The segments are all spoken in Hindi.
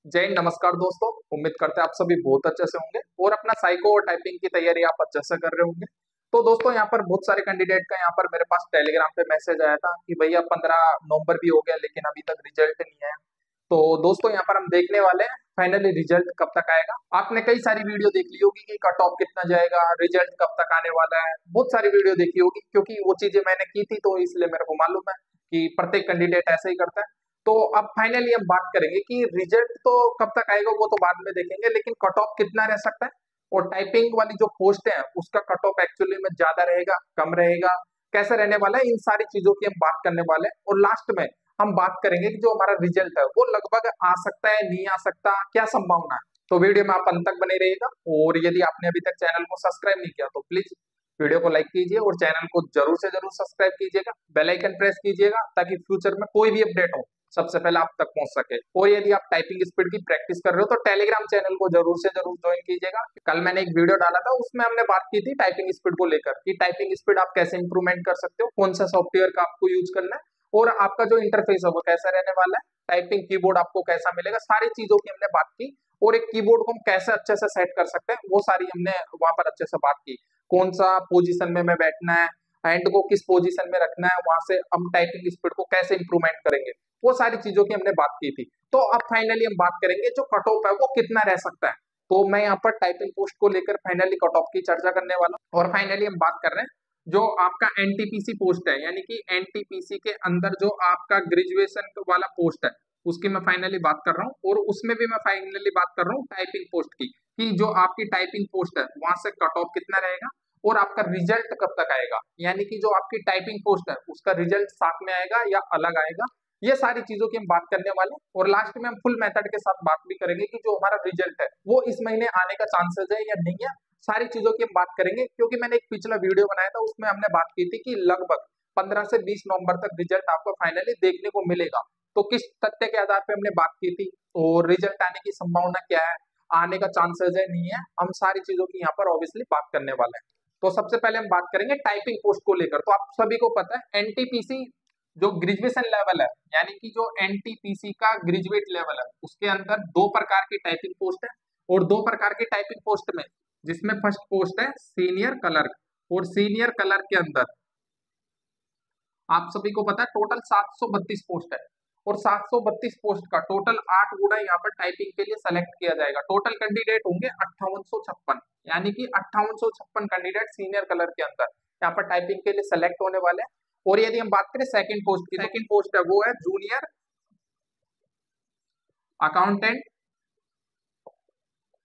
जय हिंद, नमस्कार दोस्तों। उम्मीद करते हैं आप सभी बहुत अच्छे से होंगे और अपना साइको और टाइपिंग की तैयारी आप अच्छे से कर रहे होंगे। तो दोस्तों यहाँ पर बहुत सारे कैंडिडेट का यहाँ पर मेरे पास टेलीग्राम पे मैसेज आया था कि भैया 15 नवंबर भी हो गया लेकिन अभी तक रिजल्ट नहीं आया। तो दोस्तों यहाँ पर हम देखने वाले हैं फाइनली रिजल्ट कब तक आएगा। आपने कई सारी वीडियो देख ली होगी कि कट ऑफ कितना जाएगा, रिजल्ट कब तक आने वाला है। बहुत सारी वीडियो देखी होगी क्योंकि वो चीजें मैंने की थी, तो इसलिए मेरे को मालूम है कि प्रत्येक कैंडिडेट ऐसे ही करता है। तो अब फाइनली हम बात करेंगे कि रिजल्ट तो कब तक आएगा वो तो बाद में देखेंगे, लेकिन कट ऑफ कितना रह सकता है और टाइपिंग वाली जो पोस्ट है उसका कट ऑफ एक्चुअली में ज्यादा रहेगा, कम रहेगा, कैसे रहने वाला है, इन सारी चीजों की हम बात करने वाले हैं। और लास्ट में हम बात करेंगे कि जो हमारा रिजल्ट है वो लगभग आ सकता है, नहीं आ सकता, क्या संभावना है। तो वीडियो में आप अंत तक बने रहिएगा। और यदि आपने अभी तक चैनल को सब्सक्राइब नहीं किया तो प्लीज वीडियो को लाइक कीजिए और चैनल को जरूर से जरूर सब्सक्राइब कीजिएगा, बेल आइकन प्रेस कीजिएगा ताकि फ्यूचर में कोई भी अपडेट हो सबसे पहले आप तक पहुंच सके। और यदि आप टाइपिंग स्पीड की प्रैक्टिस कर रहे हो तो टेलीग्राम चैनल को जरूर से जरूर ज्वाइन कीजिएगा। कल मैंने एक वीडियो डाला था, उसमें हमने बात की थी टाइपिंग स्पीड को लेकर कि टाइपिंग स्पीड आप कैसे इंप्रूवमेंट कर सकते हो, कौन सा सॉफ्टवेयर का आपको यूज करना है और आपका जो इंटरफेस है वो कैसा रहने वाला है, टाइपिंग कीबोर्ड आपको कैसा मिलेगा, सारी चीजों की हमने बात की। और एक कीबोर्ड को हम कैसे अच्छे से सेट कर सकते हैं वो सारी हमने वहां पर अच्छे से बात की। कौन सा पोजीशन में मैं बैठना है, हैंड को किस पोजीशन में रखना है, वहां से हम टाइपिंग स्पीड को कैसे इंप्रूवमेंट करेंगे, वो सारी चीजों की हमने बात की थी। तो अब फाइनली हम बात करेंगे जो कट ऑफ है वो कितना रह सकता है। तो मैं यहाँ पर टाइपिंग पोस्ट को लेकर फाइनली कट ऑफ की चर्चा करने वाला हूँ। और फाइनली हम बात कर रहे हैं जो आपका एनटीपीसी पोस्ट है, यानी कि एनटीपीसी के अंदर जो आपका ग्रेजुएशन वाला पोस्ट है उसकी मैं फाइनली बात कर रहा हूँ। और उसमें भी मैं फाइनली बात कर रहा हूँ टाइपिंग पोस्ट की कि जो आपकी टाइपिंग पोस्ट है वहां से कट ऑफ कितना रहेगा और आपका रिजल्ट कब तक आएगा, यानी कि जो आपकी टाइपिंग पोस्ट है उसका रिजल्ट साथ में आएगा या अलग आएगा। ये सारी चीजों की हम बात करने वाले हैं। और लास्ट में हम फुल मेथड के साथ बात भी करेंगे कि जो हमारा रिजल्ट है वो इस महीने आने का चांसेस है या नहीं है। सारी चीजों की हम बात करेंगे क्योंकि मैंने एक पिछला वीडियो बनाया था उसमें हमने बात की थी कि लगभग 15 से 20 नवंबर तक रिजल्ट आपको फाइनली देखने को मिलेगा। तो किस तथ्य के आधार पर हमने बात की थी और रिजल्ट आने की संभावना क्या है, आने का चांसेस है नहीं है, हम सारी चीजों की यहाँ पर ऑब्वियसली बात करने वाले हैं। तो सबसे पहले हम बात करेंगे टाइपिंग पोस्ट को लेकर। तो आप सभी को पता है एनटीपीसी जो ग्रेजुएशन लेवल है, यानी कि जो एनटीपीसी का ग्रेजुएट लेवल है उसके अंदर दो प्रकार की टाइपिंग पोस्ट है। और दो प्रकार की टाइपिंग पोस्ट में जिसमें फर्स्ट पोस्ट है सीनियर क्लर्क। और सीनियर क्लर्क के अंदर आप सभी को पता है टोटल 732 पोस्ट है। और 732 पोस्ट का टोटल 8 गुना यहाँ पर टाइपिंग के लिए सेलेक्ट किया जाएगा। टोटल कैंडिडेट होंगे 5856, यानी कि 5856 कैंडिडेट सीनियर कलर के अंदर यहाँ पर टाइपिंग के लिए सेलेक्ट होने वाले हैं। और यदि हम बात करें सेकंड पोस्ट की, सेकंड पोस्ट है वो है जूनियर अकाउंटेंट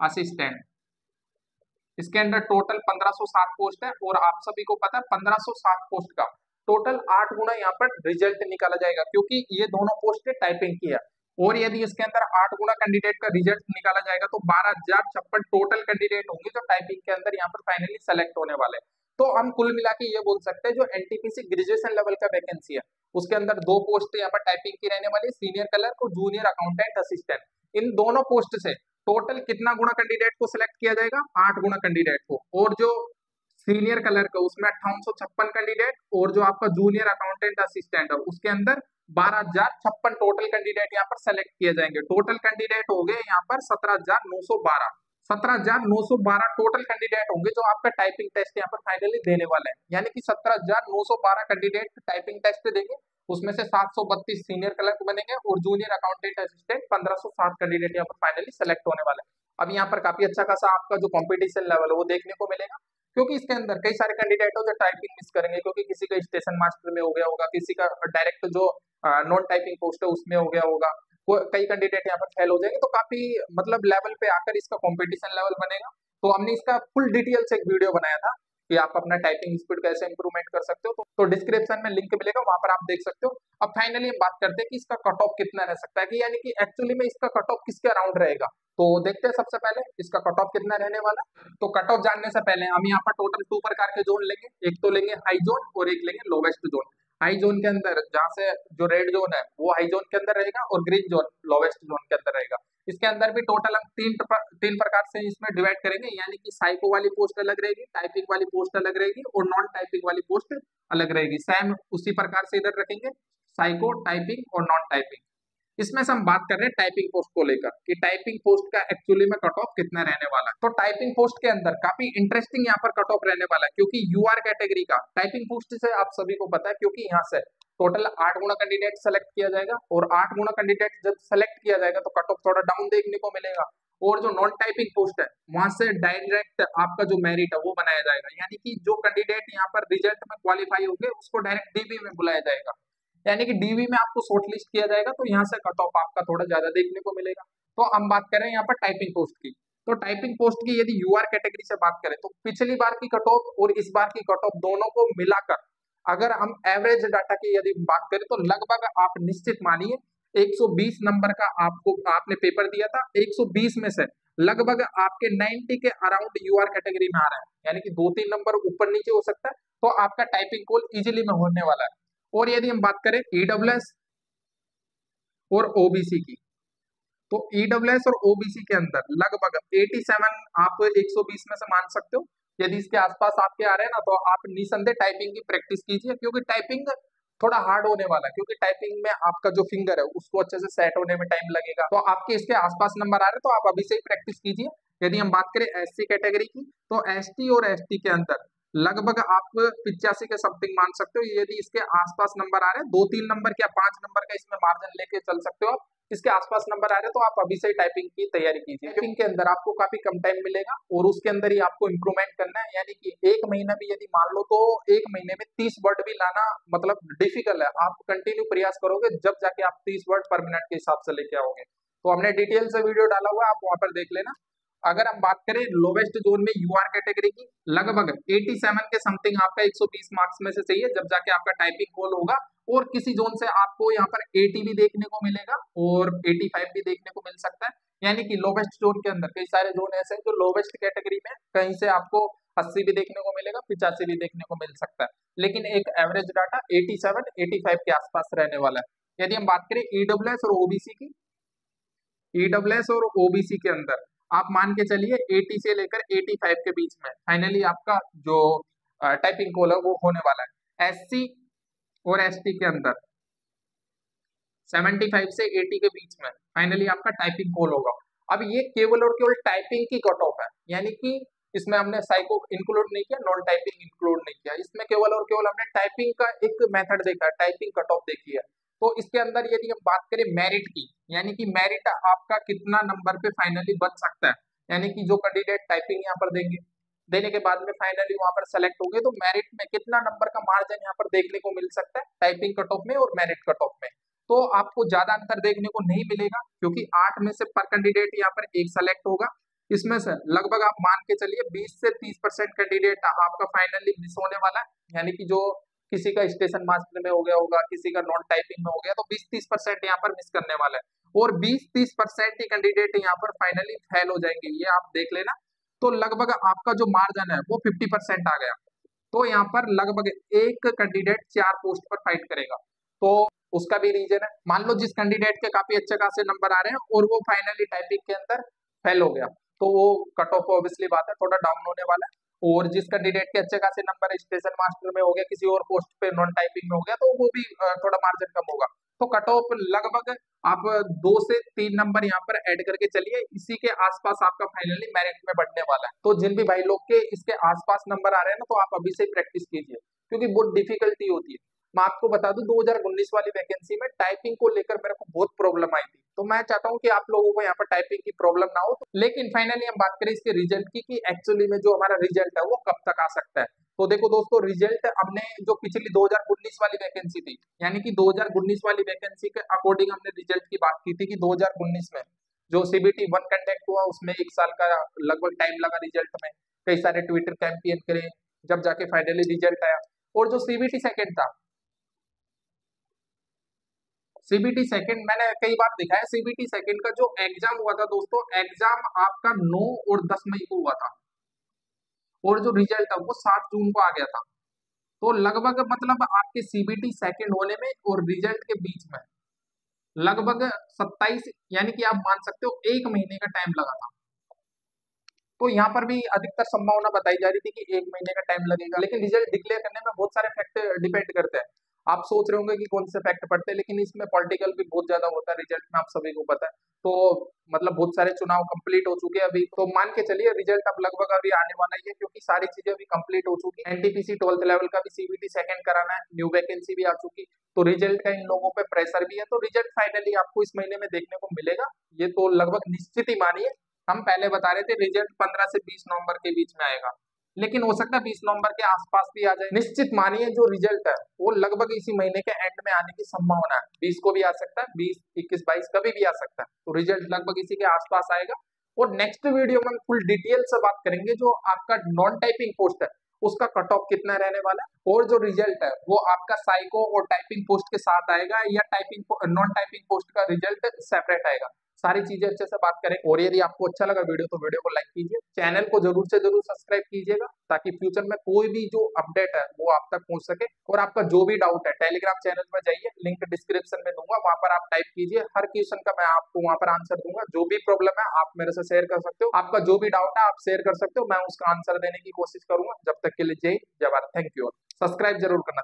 असिस्टेंट। इसके अंदर टोटल 1507 पोस्ट है। और आप सभी को पता है 1507 पोस्ट का टोटल 8 गुना यहाँ पर रिजल्ट निकाला जाएगा क्योंकि ये दोनों पोस्ट टाइपिंग की है। और यदि इसके अंदर 8 गुना कैंडिडेट का रिजल्ट निकाला जाएगा तो 12,056 टोटल कैंडिडेट होंगे जो टाइपिंग के अंदर यहाँ पर फाइनली सेलेक्ट होने वाले हैं। तो हम कुल मिला के ये बोल सकते हैं जो एनटीपीसी ग्रेजुएशन लेवल का वैकेंसी है उसके अंदर दो पोस्ट यहाँ पर टाइपिंग की रहने वाली, सीनियर क्लर्क और जूनियर अकाउंटेंट असिस्टेंट। इन दोनों पोस्ट से टोटल कितना गुना कैंडिडेट को सिलेक्ट किया जाएगा, 8 गुना कैंडिडेट को। और जो सीनियर कलर का उसमें 5856 कैंडिडेट और जो आपका जूनियर अकाउंटेंट असिस्टेंट है उसके अंदर 12,056 टोटल कैंडिडेट यहाँ पर सेलेक्ट किए जाएंगे। टोटल कैंडिडेट हो गए यहाँ पर 17,912। 17,912 टोटल कैंडिडेट होंगे जो आपका टाइपिंग टेस्ट यहाँ पर फाइनली देने वाले हैं, यानी कि 17,912 कैंडिडेट टाइपिंग टेस्ट देंगे। उसमें से 732 सीनियर क्लर्क बनेंगे और जूनियर अकाउंटेंट असिस्टेंट 1507 कैंडिडेट यहाँ पर फाइनली सेलेक्ट होने वाले हैं। अब यहाँ पर काफी अच्छा खासा आपका जो कॉम्पिटिशन लेवल है वो देखने को मिलेगा क्योंकि इसके अंदर कई सारे कैंडिडेट हो जो टाइपिंग मिस करेंगे क्योंकि किसी का स्टेशन मास्टर में हो गया होगा, किसी का डायरेक्ट जो नॉन टाइपिंग पोस्ट है उसमें हो गया होगा, कई कैंडिडेट यहाँ पर फेल हो जाएंगे। तो काफी मतलब लेवल पे आकर इसका कंपटीशन लेवल बनेगा। तो हमने इसका फुल डिटेल से एक वीडियो बनाया था कि आप अपना टाइपिंग स्पीड कैसे इंप्रूवमेंट कर सकते हो। तो डिस्क्रिप्शन में लिंक मिलेगा, वहां पर आप देख सकते हो। अब फाइनली हम बात करते हैं कि इसका कट ऑफ कितना रह सकता है, कि यानी कि एक्चुअली में इसका कट ऑफ किसके अराउंड रहेगा। तो देखते हैं सबसे पहले इसका कट ऑफ कितना रहने वाला। तो कट ऑफ जानने से पहले हम यहाँ पर टोटल 2 प्रकार के जोन लेंगे, एक तो लेंगे हाई जोन और एक लेंगे लोवेस्ट जोन। हाई जोन के अंदर जहाँ से जो रेड जोन है वो हाई जोन के अंदर रहेगा और ग्रीन जोन लोवेस्ट जोन के अंदर रहेगा। इसके अंदर भी टोटल हम तीन प्रकार से इसमें डिवाइड करेंगे, यानी कि साइको वाली पोस्ट अलग रहेगी, टाइपिंग वाली पोस्ट अलग रहेगी और नॉन टाइपिंग वाली पोस्ट अलग रहेगी। सेम उसी प्रकार से इधर रखेंगे साइको, टाइपिंग और नॉन टाइपिंग। इसमें से हम बात कर रहे हैं टाइपिंग पोस्ट को लेकर कि टाइपिंग पोस्ट का एक्चुअली में कट ऑफ कितना रहने वाला है। तो टाइपिंग पोस्ट के अंदर काफी इंटरेस्टिंग यहाँ पर कट ऑफ रहने वाला है, क्योंकि यूआर कैटेगरी का टाइपिंग पोस्ट से आप सभी को पता है, क्योंकि यहाँ से टोटल 8 गुना कैंडिडेट सेलेक्ट किया जाएगा, और 8 गुना कैंडिडेट जब सेलेक्ट किया जाएगा तो कट ऑफ थोड़ा डाउन देखने को मिलेगा। और जो नॉन टाइपिंग पोस्ट है वहां से डायरेक्ट आपका जो मेरिट है वो बनाया जाएगा, यानी कि जो कैंडिडेट यहाँ पर रिजल्ट में क्वालिफाई होंगे उसको डायरेक्ट डीबी में बुलाया जाएगा, यानी कि डीवी में आपको शॉर्टलिस्ट किया जाएगा, तो यहाँ से कट ऑफ आपका थोड़ा ज्यादा देखने को मिलेगा। तो हम बात करें यहाँ पर टाइपिंग पोस्ट की, तो टाइपिंग पोस्ट की यदि यूआर कैटेगरी से बात करें तो पिछली बार की कट ऑफ और इस बार की कट ऑफ दोनों को मिलाकर अगर हम एवरेज डाटा की यदि बात करें तो लगभग आप निश्चित मानिए 120 नंबर का आपको आपने पेपर दिया था, 120 में से लगभग आपके 90 के अराउंड यूआर कैटेगरी में आ रहा है, यानी कि 2-3 नंबर ऊपर नीचे हो सकता है, तो आपका टाइपिंग कोल इजीली में होने वाला है। और यदि हम बात करें ईडब्ल्यूएस और ओबीसी की, तो ईडब्ल्यूएस और ओबीसी के अंदर लगभग 87 आप 120 में से मान सकते हो। यदि इसके आसपास आपके आ रहे हैं ना तो आप निसंदेह टाइपिंग की प्रैक्टिस कीजिए, क्योंकि टाइपिंग थोड़ा हार्ड होने वाला है, क्योंकि टाइपिंग में आपका जो फिंगर है उसको अच्छे से सेट होने में टाइम लगेगा। तो आपके इसके आसपास नंबर आ रहे हैं तो आप अभी से ही प्रैक्टिस कीजिए। यदि हम बात करें एससी कैटेगरी की, तो एसटी और एसटी के अंदर लगभग आप 85 के समथिंग मान सकते हो। यदि इसके आसपास नंबर आ रहे हैं 2-3 नंबर या 5 नंबर का इसमें मार्जिन लेके चल सकते हो आप, इसके आसपास नंबर आ रहे हैं तो आप अभी से ही टाइपिंग की तैयारी कीजिए। टाइपिंग के अंदर आपको काफी कम टाइम मिलेगा और उसके अंदर ही आपको इंप्रूवमेंट करना है, यानी कि एक महीना भी यदि मान लो तो एक महीने में 30 वर्ड भी लाना मतलब डिफिकल्ट है। आप कंटिन्यू प्रयास करोगे जब जाके आप 30 वर्ड पर मिनट के हिसाब से लेके आओगे। तो हमने डिटेल से वीडियो डाला हुआ है, आप वहां पर देख लेना। अगर हम बात करें लोवेस्ट जोन में यूआर कैटेगरी की, लगभग 87 के समथिंग आपका 120 मार्क्स में से चाहिए जब जाके आपका टाइपिंग गोल होगा। और किसी जोन से आपको यहाँ पर 80 भी देखने को मिलेगा और 85 भी देखने को मिल सकता है, यानी कि लोवेस्ट जोन के अंदर कई सारे जोन ऐसे हैं जो लोवेस्ट कैटेगरी में कहीं से आपको 80 भी देखने को मिलेगा, 85 भी देखने को मिल सकता है, लेकिन एक एवरेज डाटा 87 85 के आसपास रहने वाला है। यदि हम बात करें ईडब्ल्यूएस और ओबीसी की, ईडब्ल्यूएस और ओबीसी के अंदर आप मान के चलिए 80 से लेकर 85 के बीच में फाइनली आपका जो टाइपिंग कोल है वो होने वाला है। एससी और एसटी के अंदर 75 से 80 के बीच में फाइनली आपका टाइपिंग कोल होगा। अब ये केवल और केवल टाइपिंग की कट ऑफ है, यानी कि इसमें हमने साइको इंक्लूड नहीं किया, नॉन टाइपिंग इंक्लूड नहीं किया, इसमें केवल और केवल हमने टाइपिंग का एक मेथड देखा है, टाइपिंग कट ऑफ देखी है। तो इसके अंदर यदि हम बात करें मेरिट की, यानी कि मेरिट आपका कितना नंबर पे फाइनली बन सकता है, यानी कि जो कैंडिडेट टाइपिंग यहाँ पर देंगे, देने के बाद में फाइनली वहां पर सेलेक्ट होंगे तो मेरिट में कितना नंबर का मार्जिन यहाँ पर देखने को मिल सकता है टाइपिंग कट ऑफ में और मेरिट कट ऑफ में। तो आपको ज्यादा अंतर देखने को नहीं मिलेगा, क्योंकि 8 में से पर कैंडिडेट यहाँ पर एक सेलेक्ट होगा। इसमें से लगभग आप मान के चलिए 20 से 30% कैंडिडेट आपका फाइनली मिस होने वाला है, यानी कि जो किसी का स्टेशन मास्टर में हो गया होगा, किसी का नॉन टाइपिंग में हो गया, तो 20-30% यहाँ पर मिस करने वाला है और 20-30% ही कैंडिडेट यहाँ पर फाइनली फेल हो जाएंगे, ये आप देख लेना। तो लगभग आपका जो मार्जिन है वो 50% आ गया। तो यहाँ पर लगभग एक कैंडिडेट 4 पोस्ट पर फाइट करेगा। तो उसका भी रीजन है, मान लो जिस कैंडिडेट के काफी अच्छे खासे नंबर आ रहे हैं और वो फाइनली टाइपिंग के अंदर फेल हो गया, तो वो कट ऑफ ऑब्वियसली बात है थोड़ा डाउन होने वाला है। और जिस कैंडिडेट के अच्छे खासे नंबर स्टेशन मास्टर में हो गया, किसी और पोस्ट पे नॉन टाइपिंग में हो गया, तो वो भी थोड़ा मार्जिन कम होगा। तो कट ऑफ लगभग आप 2 से 3 नंबर यहाँ पर ऐड करके चलिए, इसी के आसपास आपका फाइनली मेरिट में बढ़ने वाला है। तो जिन भी भाई लोग के इसके आसपास नंबर आ रहे हैं ना, तो आप अभी से प्रैक्टिस कीजिए, क्योंकि बहुत डिफिकल्टी होती है। मैं आपको बता दूं 2019 वाली वैकेंसी में टाइपिंग को लेकर मेरे को बहुत प्रॉब्लम आई थी, तो मैं चाहता हूं कि आप लोगों को यहाँ पर टाइपिंग की प्रॉब्लम ना हो। लेकिन फाइनली हम बात करें इसके रिजल्ट की कि एक्चुअली में जो हमारा रिजल्ट है वो कब तक आ सकता है। तो देखो दोस्तों, रिजल्ट हमने जो पिछली 2019 वाली वैकेंसी थी, यानी कि 2019 वाली वैकेंसी के अकॉर्डिंग हमने रिजल्ट की बात की थी कि 2019 में जो सीबीटी 1 कंडक्ट हुआ उसमें 1 साल का लगभग टाइम लगा रिजल्ट में, कई सारे ट्विटर कैंपेन करे, जब जाके फाइनली रिजल्ट आया। और जो सीबीटी सेकंड था, सीबीटी सेकंड मैंने कई बार देखा है, सीबीटी सेकंड का जो एग्जाम हुआ था दोस्तों, एग्जाम आपका 9 और 10 मई को हुआ था और जो रिजल्ट था वो 7 जून को आ गया था। तो लगभग मतलब आपके सीबीटी सेकंड होने में और रिजल्ट के बीच में लगभग 27, यानी कि आप मान सकते हो 1 महीने का टाइम लगा था। तो यहाँ पर भी अधिकतर संभावना बताई जा रही थी कि 1 महीने का टाइम लगेगा, लेकिन रिजल्ट डिक्लेयर करने में बहुत सारे फैक्टर डिपेंड करते हैं। आप सोच रहे होंगे कि कौन से फैक्ट पढ़ते हैं, लेकिन इसमें पॉलिटिकल भी बहुत ज्यादा होता है रिजल्ट में, आप सभी को पता है। तो मतलब बहुत सारे चुनाव कंप्लीट हो चुके हैं अभी, तो मान के चलिए रिजल्ट अब लगभग अभी आने वाला ही है, क्योंकि सारी चीजें अभी कंप्लीट हो चुकी है। एनटीपीसी 12th लेवल का भी सीबीटी सेकंड कराना है, न्यू वैकेंसी भी आ चुकी, तो रिजल्ट का इन लोगों पे प्रेशर भी है। तो रिजल्ट फाइनली आपको इस महीने में देखने को मिलेगा, ये तो लगभग निश्चित ही मानिए। हम पहले बता रहे थे रिजल्ट 15 से 20 नवंबर के बीच में आएगा, लेकिन हो सकता है 20 नवंबर के आसपास भी आ जाए। निश्चित मानिए जो रिजल्ट है वो लगभग इसी महीने के एंड में आने की संभावना है। 20 को भी आ सकता है, 20, 21, 22 कभी भी आ सकता है। तो रिजल्ट लगभग इसी के आसपास आएगा। और नेक्स्ट वीडियो में हम फुल डिटेल से बात करेंगे जो आपका नॉन टाइपिंग पोस्ट है उसका कट ऑफ कितना रहने वाला है, और जो रिजल्ट है वो आपका साइको और टाइपिंग पोस्ट के साथ आएगा या टाइपिंग नॉन टाइपिंग पोस्ट का रिजल्ट सेपरेट आएगा। सारी चीजें अच्छे से बात करें। और यदि आपको अच्छा लगा वीडियो तो वीडियो को लाइक कीजिए, चैनल को जरूर से जरूर सब्सक्राइब कीजिएगा, ताकि फ्यूचर में कोई भी जो अपडेट है वो आप तक पहुंच सके। और आपका जो भी डाउट है टेलीग्राम चैनल में जाइए, लिंक डिस्क्रिप्शन में दूंगा, वहां पर आप टाइप कीजिए, हर क्वेश्चन का मैं आपको वहां पर आंसर दूंगा। जो भी प्रॉब्लम है आप मेरे से शेयर कर सकते हो, आपका जो भी डाउट है आप शेयर कर सकते हो, मैं उसका आंसर देने की कोशिश करूंगा। जब तक के लिए जय जय भारत, थैंक यू। सब्सक्राइब जरूर करना।